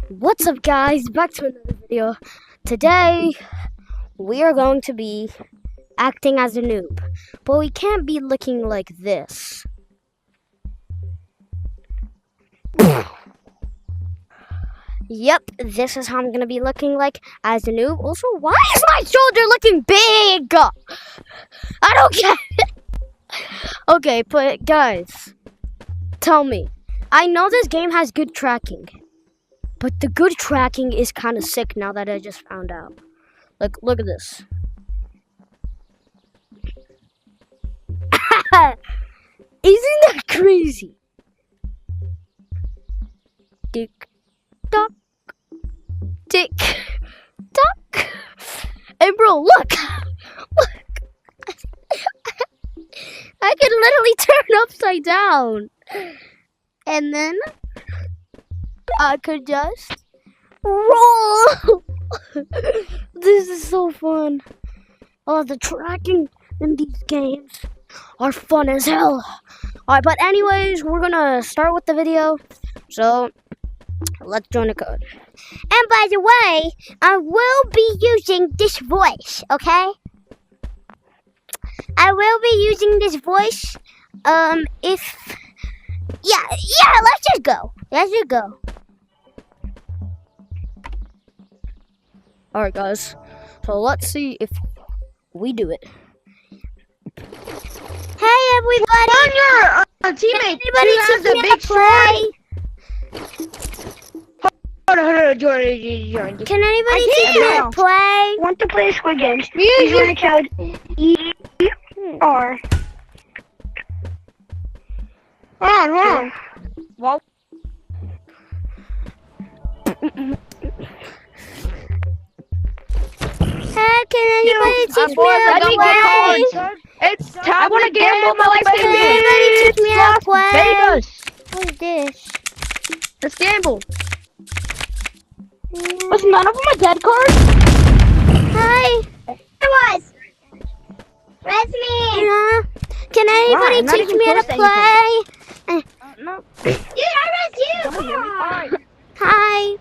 What's up, guys? Back to another video. Today we are going to be acting as a noob, but we can't be looking like this. Yep, this is how I'm gonna be looking like as a noob. Also, why is my shoulder looking big? I don't get it. Okay, but guys, tell me. I know this game has good tracking, but the good tracking is kind of sick now that I just found out. Like, look at this. Isn't that crazy? Tick tock, tick tock. Hey, bro, look. Look. I can literally turn upside down. And then I could just roll. This is so fun. Oh, the tracking in these games are fun as hell. Alright, but anyways, we're gonna start with the video. So, let's join the code. And by the way, I will be using this voice, okay? I will be using this voice, Yeah, let's just go. Let's just go. Alright, guys. So let's see if we do it. Hey, everybody! On your teammate, Anybody has a big play? Hold on, join. Can anybody teach me to play? Want to play Squid Games? Use your code ER. Hold on. Well, Hey, can anybody teach me to play? it's time I want to gamble my life Can anybody teach me how to play? Vegas. What is this? Let's gamble. Was none of them a dead card? Hi. It was. That's me. Yeah. Can anybody I'm not teach even me how to close to play? No. Dude, I was you. Hi.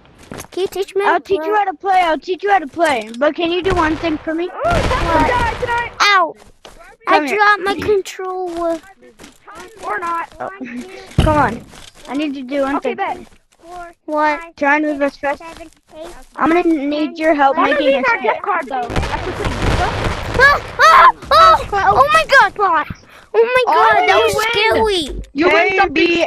Can you teach me how I'll to teach play? you how to play. I'll teach you how to play. But can you do one thing for me? Ow. I Come here. dropped my controller. Or not. Oh. Come on. I need to do one thing. Bet. What? Try and move as fast. 7, 8. I'm gonna need your help making a our skip. gift card though. Oh my god. Oh my god, that was scary. You win something.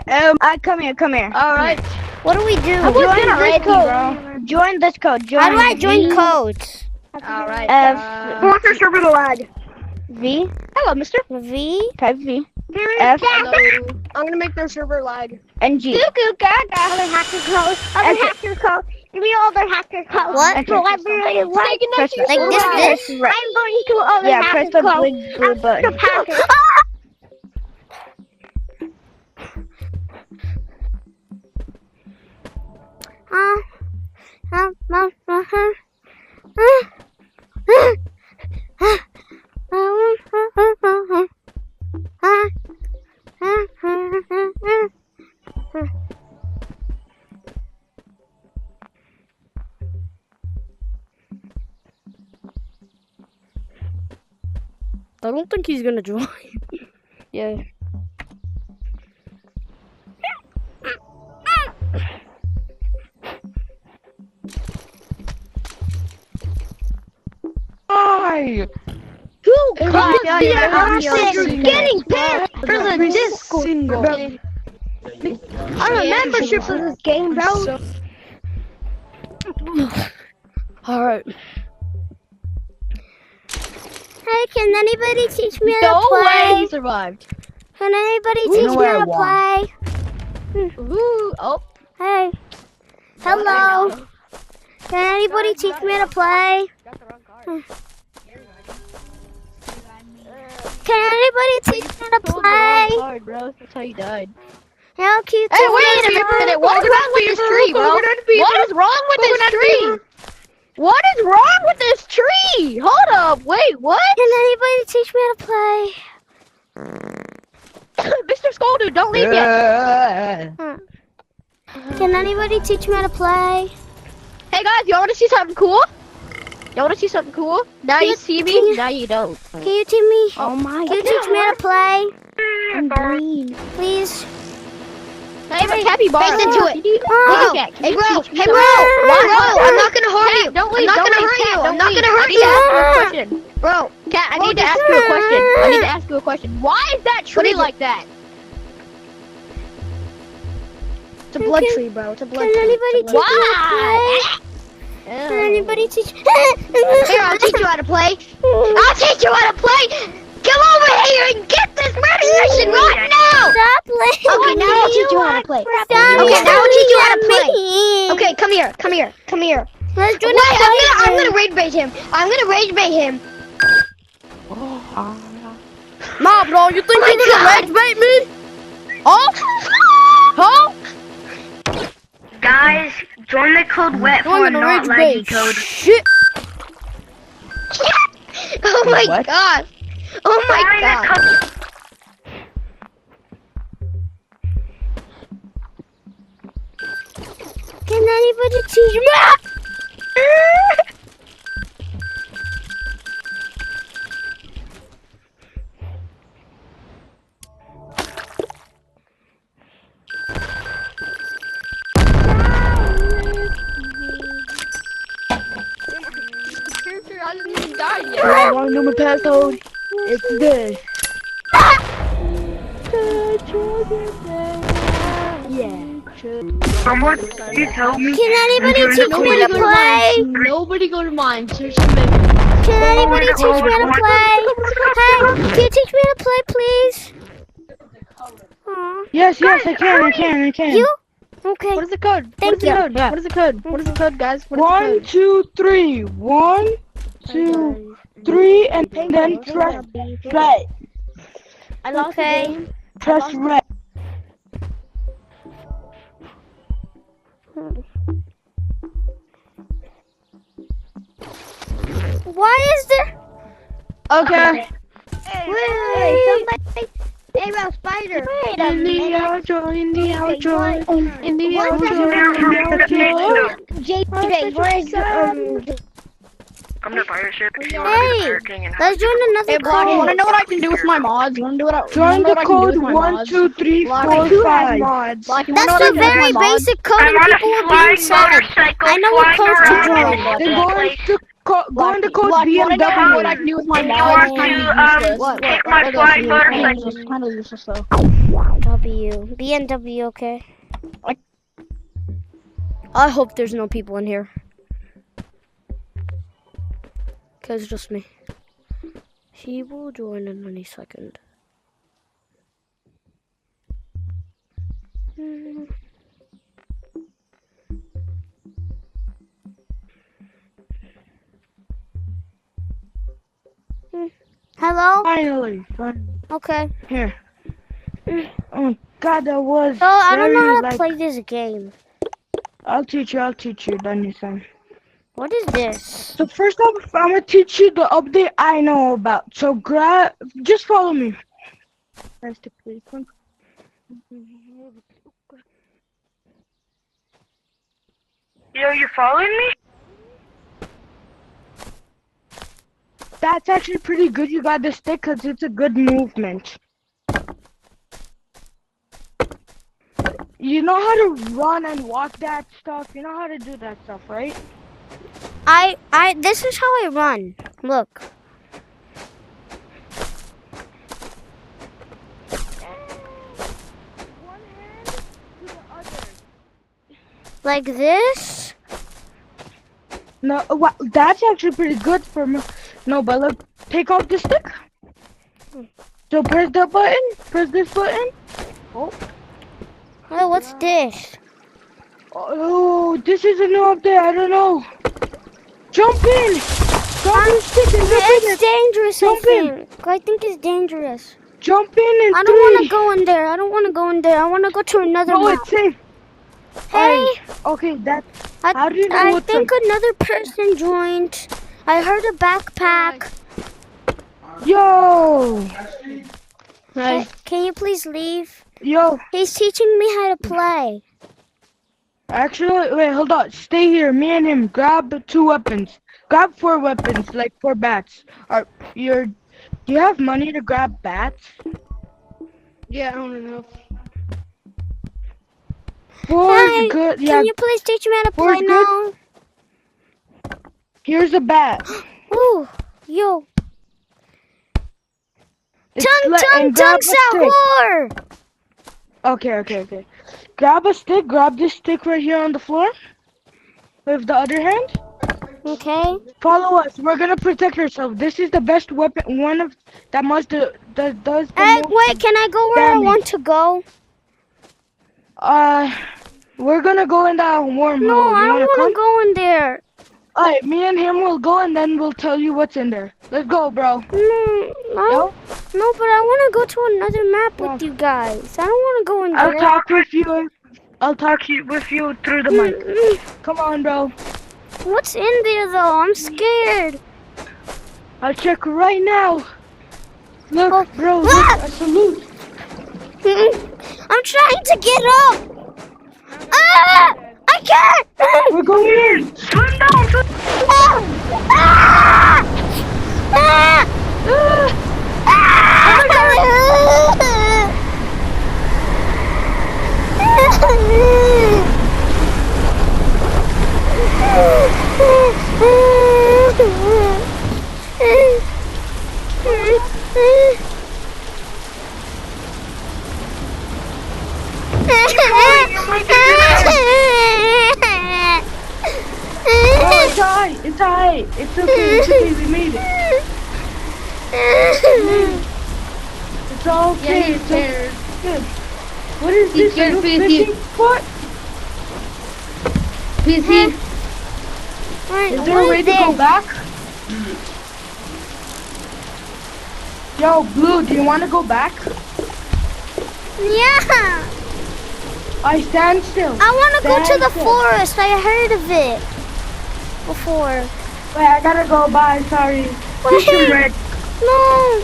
Come here. All right. What do we do? Join this code. Join this code. How do I join codes? All right. What's your server to lag? V. Hello, Mister. V? Type V. F. I'm gonna make their server lag. And G. Other hacker code. Other hacker code. Give me all their hacker code. What? So I'm really like Press Like this? Right. I'm going to other Yeah, hacker press the code. big blue button. Hacker. I don't think he's gonna join. Yeah. Hi. You're getting paid for the Discord. I'm a membership for this game, bro. Alright. Hey, can anybody teach me how to play? he survived. Can anybody teach me how to play? Ooh, oh. Hey. Hello. Can anybody teach me how to play? Can anybody teach me how to play? Hard, bro. That's how you died. How cute. Hey, wait a minute. What's wrong with this tree, bro? What is wrong with this tree? What is wrong with this tree? Hold up. Wait, what? Can anybody teach me how to play? Mr. Scoldu, don't leave yet. Can anybody teach me how to play? Hey guys, y'all want to see something cool? Y'all want to see something cool? Now you see me, now you don't. Can you teach me? Oh my Can you teach me how to play? I'm green. Please. Hey, but capybara. Face into it. Oh. Hey, bro. Hey, bro. Why? Bro, I'm not gonna hurt you. Don't I'm leave. not Don't gonna leave, hurt Cat, you. don't I'm not leave. gonna I hurt need to you. ask you a question. Bro. Cat, I need to ask you a question. I need to ask you a question. Why is that tree is it? like that? It's a blood tree, bro. It's a blood Can tree. anybody teach me how to play? Why? Can anybody teach? Here, I'll teach you how to play. I'll teach you how to play. Come over here and get this murder mission right now. Stop playing. Okay, now I'll teach you how to play. Stop Okay, now I'll teach you how to yelling play. at me. Okay, come here. Come here. Come here. Let's do Wait, the I'm gonna rage bait him. I'm gonna rage bait him. Nah, bro, you think Oh you're my gonna God. rage bait me? Huh? Huh? Guys, join the code wet I'm for gonna not rage laggy bait. code. Shit. Oh my god. Oh my Join the god. code. Can anybody teach me? Character hasn't even died yet. I want to know my passcode. It's this. Someone, please help me. Can anybody Join the teach code me to wet for- play? Nobody go to mine. Search some baby. Can anybody teach me how to play? Hey, can you teach me how to play, please? Aw. Yes, I can. You? Okay. What is the code? Thank What is the you. code? What is the code? What is the code, guys? What is the 1, code? 2, 3. 1, 2, 3, and then press red. I lost the Okay. game. Press red. Why is there? Okay. Wait, somebody. Hey, bro, spider. Wait a In the minute. outro, in the outro, in the What's outro, in the outro. JJ, where's I'm the pirate ship. If you want Hey, to be the pirate king and have let's join another Hey, Block, you wanna code. know what I can do with my mods? You wanna do what I, Join the what I can do code with my 1, mods? 2, 3, Block, 4, who has 5. mods? Block, you wanna That's know what I the can do with very my mods? basic code I'm and on a people will be flying inside. motorcycle I know what flying codes to around join. all Then over go the place. into go into code Block, you wanna know what I BMW. can do with my And you mods? want Kinda to, useless. take my Look, flying kinda motorcycle. useless, kinda useless though. W. BMW, okay. I hope there's no people in here. Cause it's just me. She will join in any second. Hello? Finally. Okay. Here. Oh God, that was So I don't know very, how to like, play this game. I'll teach you, Daniel-san. What is this? So first off, I'm gonna teach you the update I know about. So just follow me. Yo, you following me? That's actually pretty good. You got the stick because it's a good movement. You know how to run and walk that stuff? You know how to do that stuff, right? This is how I run. Look. One hand to the other. Like this. No, well, that's actually pretty good for me. No, but look, take off the stick. So press the button. Press this button. Oh, what's this? Oh, this is a new update. I don't know. Jump in. Grab your stick and jump in. It's dangerous, Jump I in. think. I think it's dangerous. Jump in and I don't want to go in there. I don't want to go in there. I want to go to another No, map. it's safe. Hey, Okay, that. I, How do you know I what's think another person joined. I heard a backpack. Yo. Hey, Can you please leave? Yo. He's teaching me how to play. Actually, wait, hold on. Stay here. Me and him. Grab 2 weapons. Grab 4 weapons, like 4 bats. Do you have money to grab bats? Yeah, I don't know. 4 is Hey, good. Yeah, can you please teach me how to 4 play is good. now? Here's a bat. Ooh, yo. It's Tung and tung grab tung a stick. sahur! Okay. Grab a stick. Grab this stick right here on the floor. With the other hand. Okay. Follow us. We're gonna protect ourselves. This is the best weapon. One of that does the Hey, most wait, can I go where I damage. want to go? We're gonna go in that No, wormhole. I You don't wanna want come? to go in there. Alright, me and him will go and then we'll tell you what's in there. Let's go, bro. No, but I want to go to another map with you guys. I don't want to go in I'll there. talk with you. I'll talk with you through the mic. Come on, bro. What's in there though? I'm scared. I'll check right now. Look, Oh. bro, look, a salute. I'm trying to get up. Ah! I can't. We're going in. Swim down. Swim. Ah! Ah! Ah! Oh, it's alright. It's alright. It's okay. It's okay. We made it. It's all okay. Yeah, he's It's scared. good. What is He's this? scared, A new please, fishing spot? PC. Is there a way to go back? Yo, Blue, do you want to go back? Yeah, I stand still. I want to go to Stand the still. forest. I heard of it before. Wait, I gotta go. Bye. Sorry. Wait. Red. No.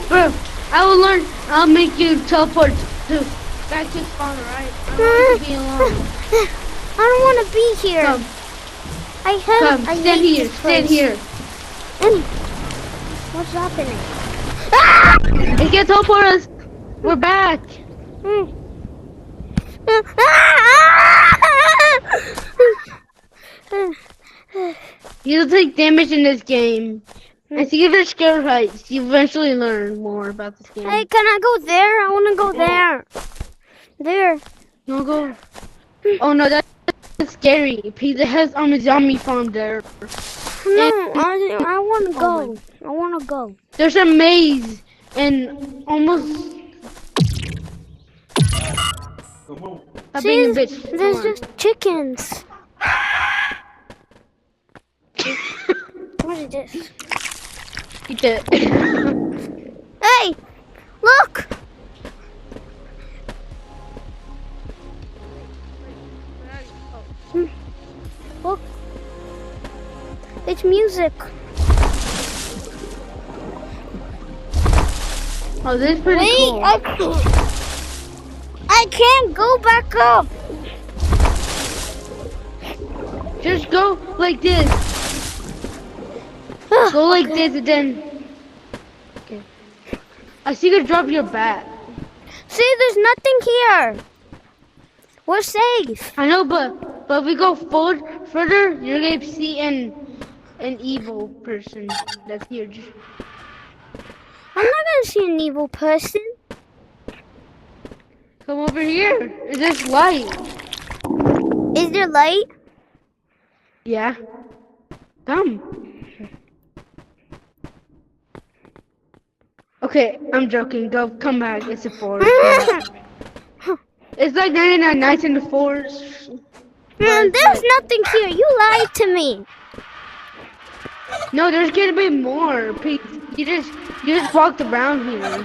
Bro, I will learn. I'll make you teleport to back to spawn, alright? I don't want to be alone. I don't want to be here. Come, I hate. come, I stand hate here, this stand place. here. What's happening? Ah! It can teleport us. We're back. You'll take damage in this game. And see if you're scared of heights. You eventually learn more about this game. Hey, can I go there? I want to go there. There. No go. Oh no, that's scary. Pizza has a zombie farm there. No, I want to go. I want to go. There's a maze and almost. Stop being a bitch. Come There's on. just chickens. What is this? Eat that. Hey, look. Look. It's music. Oh, this is pretty Wait, cool. I can't go back up. Just go like this. Go like this and then. Okay. I see you drop your bat. See, there's nothing here. We're safe. I know, but if we go further, you're gonna see an evil person that's here. I'm not gonna see an evil person. Come over here. Is this light? Is there light? Yeah. Come. Okay, I'm joking. Go, come back. It's a forest. It's like 99 nights in the forest. There's nothing here. You lied to me. No, there's gonna be more. Pete. You just walked around here.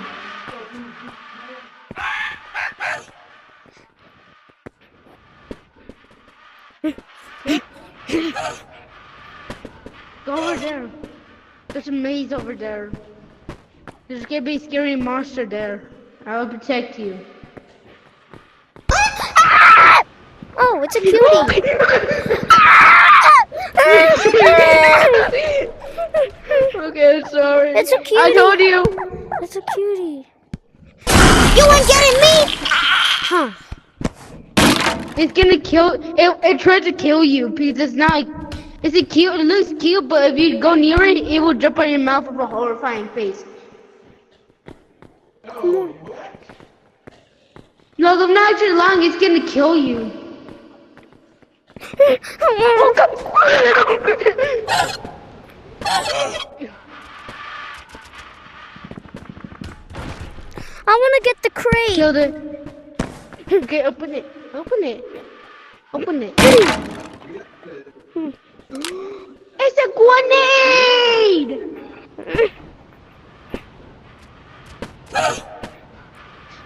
Go over there. There's a maze over there. There's gonna be a scary monster there. I will protect you. No, it's a cutie. Okay, sorry. It's a cutie. I told you. It's a cutie. You ain't getting me! Huh. It's gonna kill. It tried to kill you because it's not. It's a cute. It looks cute, but if you go near it, it will jump on your mouth with a horrifying face. Come on. No, I'm not actually lying. It's gonna kill you. I want to get the crate. Killed it. Okay, open it. Open it. Open it. It's a grenade!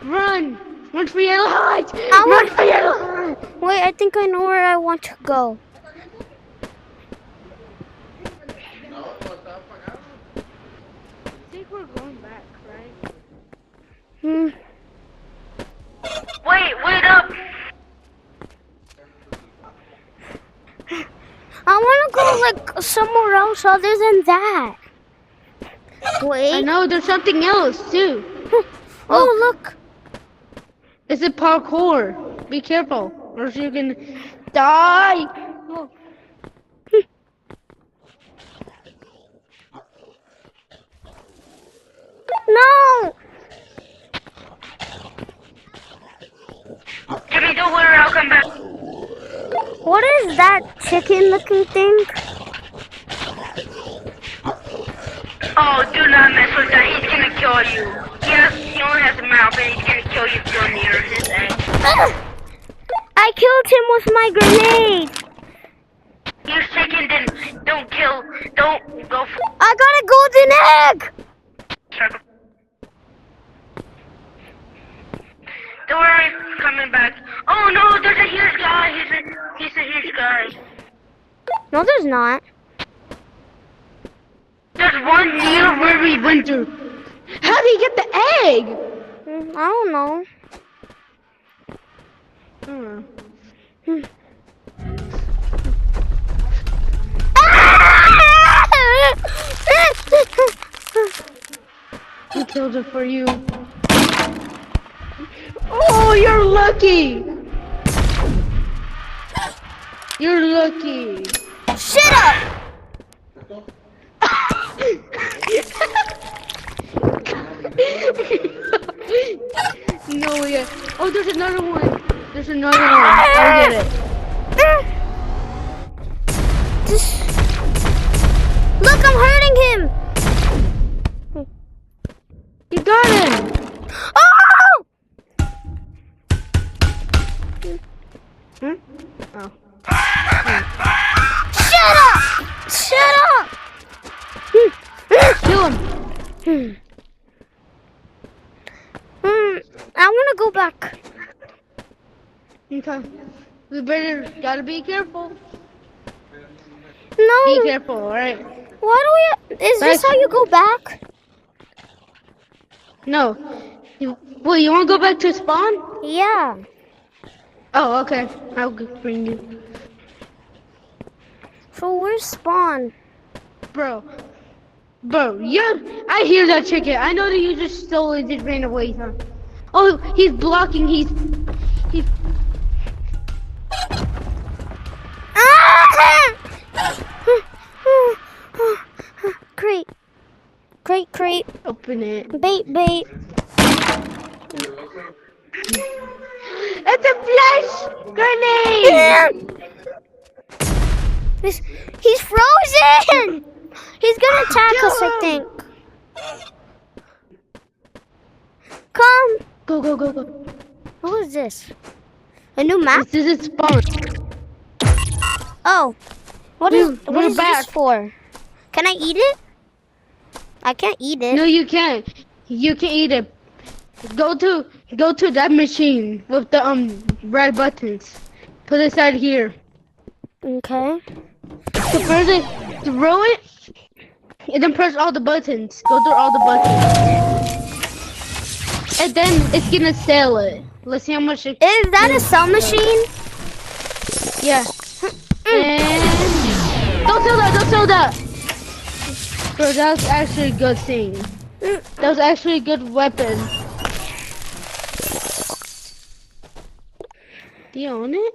Run! Run for your lives! Run for your lives! Wait, I think I know where I want to go. I think we're going back, right? Wait up! I want to go like somewhere else other than that. Wait. I know, there's something else too. Oh, look. It's a parkour. Be careful, or else you can die. Oh. No. Jimmy, don't worry, I'll come back. What is that chicken-looking thing? Oh, do not mess with that. He's gonna kill you. Yes, he only has a mouth, and he's gonna kill you if you're near his egg. I killed him with my grenade. You chicken didn't. Don't go for. I got a golden egg. Don't worry, he's coming back. Oh no, there's a huge guy. He's a huge guy. No, there's not. There's one near Where we went through. How did he get the egg? I don't know. I killed it for you. Oh, you're lucky. You're lucky. Shut up! No, yeah. Oh, there's another one. There's another one. I'll get it. Look, I'm hurting him. You got him. Oh! Hmm? Oh. Shut up! Shut up! Kill him. I want to go back. Okay. We better gotta be careful. No. Be careful, alright? Why do we? Is this how you go back? No. Wait, you wanna go back to spawn? Yeah. Oh, okay. I'll bring you. So where's spawn? Bro, yeah, I hear that chicken. I know that you just stole it, just ran away, huh? Oh, he's blocking, he's... Crate. Open it. Bait. It's a flash grenade! He's frozen! He's gonna attack us, I think. Come. Go. What is this? A new map? This is a spawn. Oh. What is we're this back. for? Can I eat it? I can't eat it. No, you can't. You can eat it. Go to that machine with the red buttons. Put it right here. Okay. So first throw it, and then press all the buttons. Go through all the buttons. And then it's gonna sell it. Let's see how much it Is that a sell machine? Yeah. And don't sell that. Don't sell that. Bro, that was actually a good thing. That was actually a good weapon. Do you own it?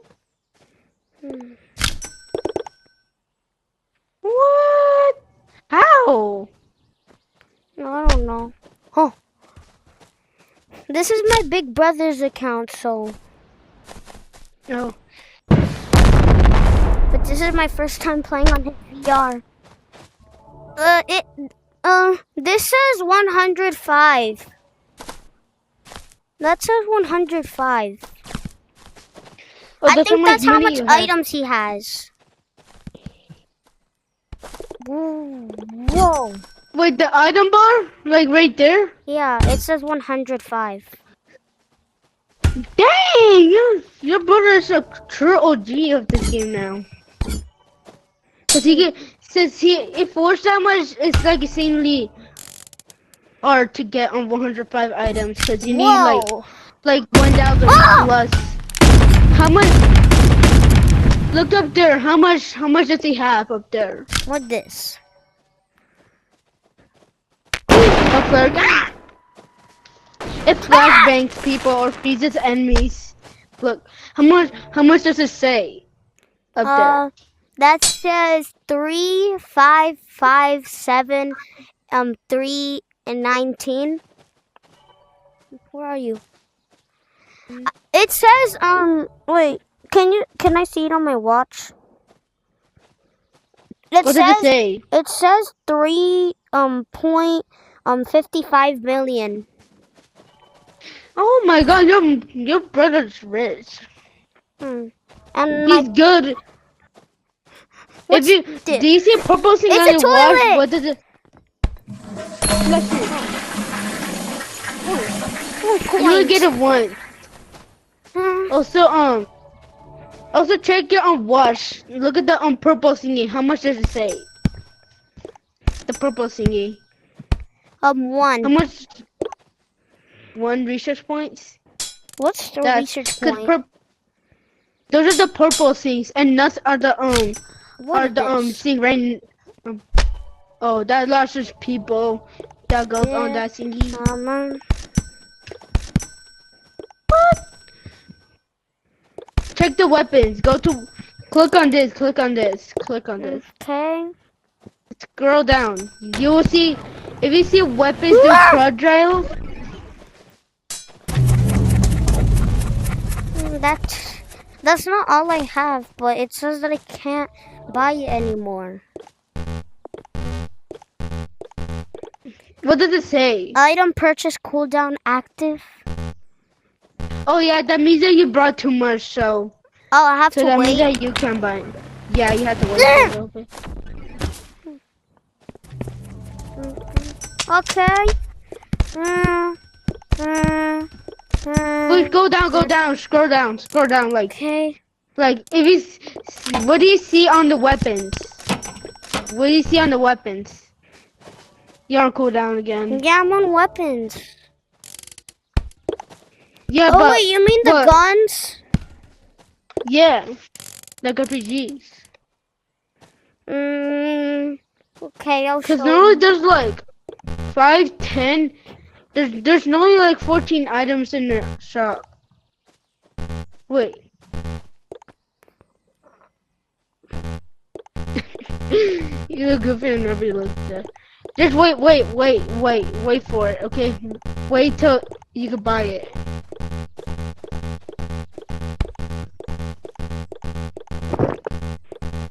What? How? No, I don't know. Huh. This is my big brother's account, so. No. But this is my first time playing on his VR. This says 105. That says 105. Oh, I think much that's how money much you have. items he has. Whoa. Wait, the item bar? Like right there? Yeah, it says 105. Dang! Your brother is a true OG of this game now. Cause it forced that much, it's like insanely hard to get on 105 items. Cause you need Whoa. like 1,000 plus. How much? Look up there. How much does he have up there? What this? A flirt. It flashbangs people or freezes enemies. Look, how much does it say up there? That says 3, 5, 5, 7, 3, and 19. Where are you? It says wait, can I see it on my watch? What does it say? It says 3.55 million. Oh my god, your brother's rich. And He's good. What's Do you see a purple thing It's on a your toilet! watch? What does it? Bless you. You only get it once. Also check your watch. Look at the purple thingy. How much does it say? The purple thingy. 1. How much? 1 research points. What's the research point? Those are the purple things, and nuts are the What is this? thing right. Oh, that launches people. That goes on that thingy. What? Check the weapons. Click on this. Click on this. Click on this. Okay. Scroll down. You will see. If you see weapons do fragile. That's not all I have, but it says that I can't buy it anymore. What does it say? Item purchase cooldown active. Oh yeah, that means that you brought too much, so. Oh, I have to that means wait. that you can buy it. Yeah, you have to wait for a little bit. Okay. Wait, go down, scroll down, like. Okay. Like, if you, what do you see on the weapons? What do you see on the weapons? You're on cooldown again. Yeah, I'm on weapons. Yeah, oh wait, you mean the guns? Yeah, like RPGs. Okay, I'll show Cause normally there's like 5, 10. There's normally like 14 items in the shop. Wait. You look goofy and never look there. Just wait for it, okay? Wait till you can buy it.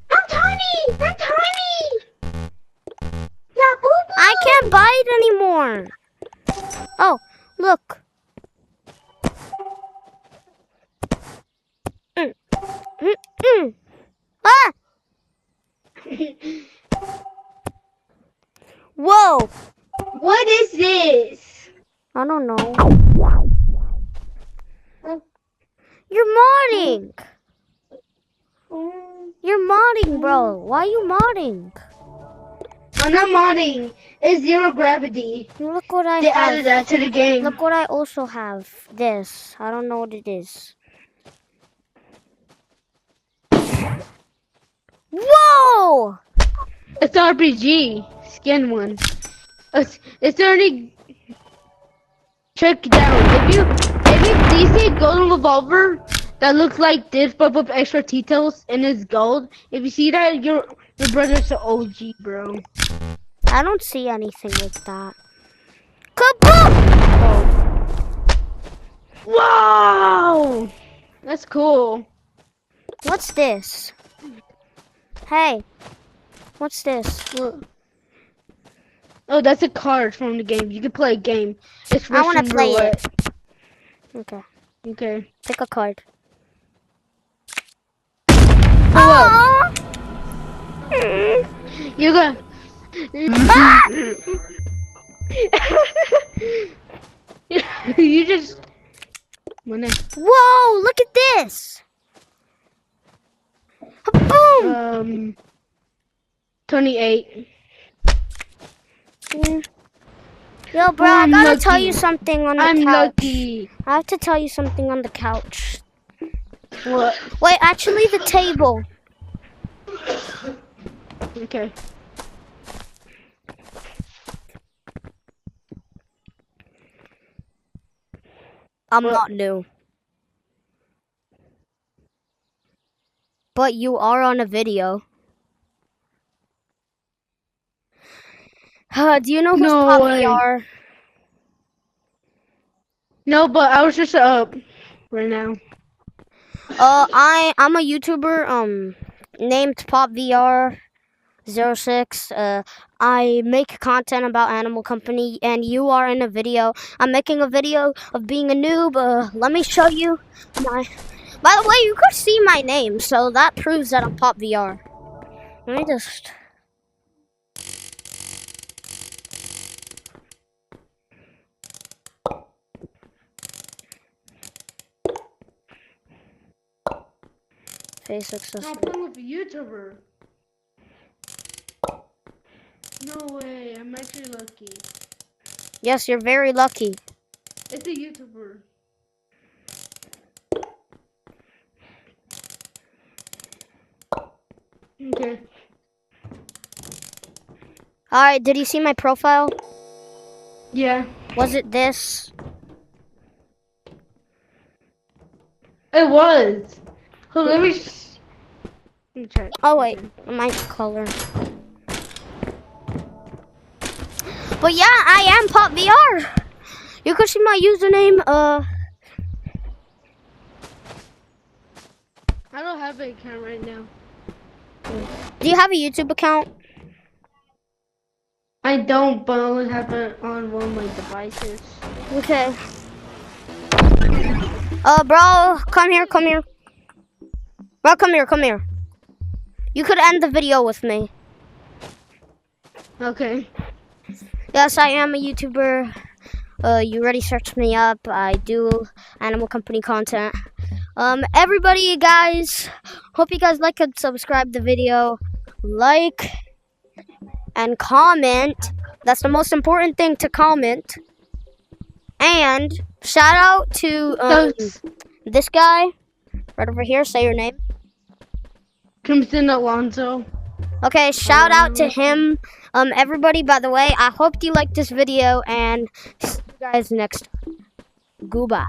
I'm tiny! Yeah, boo-boo! I can't buy it anymore. Oh, look. Ah! Whoa! What is this? I don't know. You're modding. You're modding, bro. Why are you modding? I'm not modding. It's zero gravity. Look what I They have. added that to the game. Look what I also have. This. I don't know what it is. It's RPG. Skin one. It's already... Check it out. If you see a golden revolver that looks like this but with extra details and it's gold, if you see that, your brother's an OG, bro. I don't see anything like that. Kaboom! Wow! That's cool. What's this? Hey, what's this? Oh, that's a card from the game. You can play a game. It's I want to Russian play roulette. it. Okay, Okay. pick a card. Oh, you got. You just. Whoa, look at this! Boom! 28. Yo, bro, I gotta tell you something on the I'm couch. lucky. I have to tell you something on the couch. What? Wait, actually, the table. Okay. I'm not new. But you are on a video. Do you know who's No Pop way. VR? No, but I was just up right now. I'm a YouTuber, named Pop VR 06. I make content about Animal Company, and you are in a video. I'm making a video of being a noob. Let me show you my... By the way, you could see my name, so that proves that I'm Pop VR. Let me just... Face I'm accessible. playing with a YouTuber. No way, I'm actually lucky. Yes, you're very lucky. It's a YouTuber. Okay. Alright, did you see my profile? Yeah. Was it this? It was. Hold on, let me check. Oh wait, my color. But yeah, I am Pop VR. You could see my username. I don't have an account right now. Do you have a YouTube account? I don't, but I only have it on one of my devices. Okay. Bro, come here, come here. Bro, come here, come here. You could end the video with me. Okay. Yes, I am a YouTuber. You already searched me up. I do Animal Company content. Everybody, guys, hope you guys like and subscribe the video. Like and comment. That's the most important thing, to comment. And shout out to this guy right over here. Say your name. Crimson Alonso. Okay, shout out to him. Everybody, by the way, I hope you liked this video, and see you guys next time. Goodbye.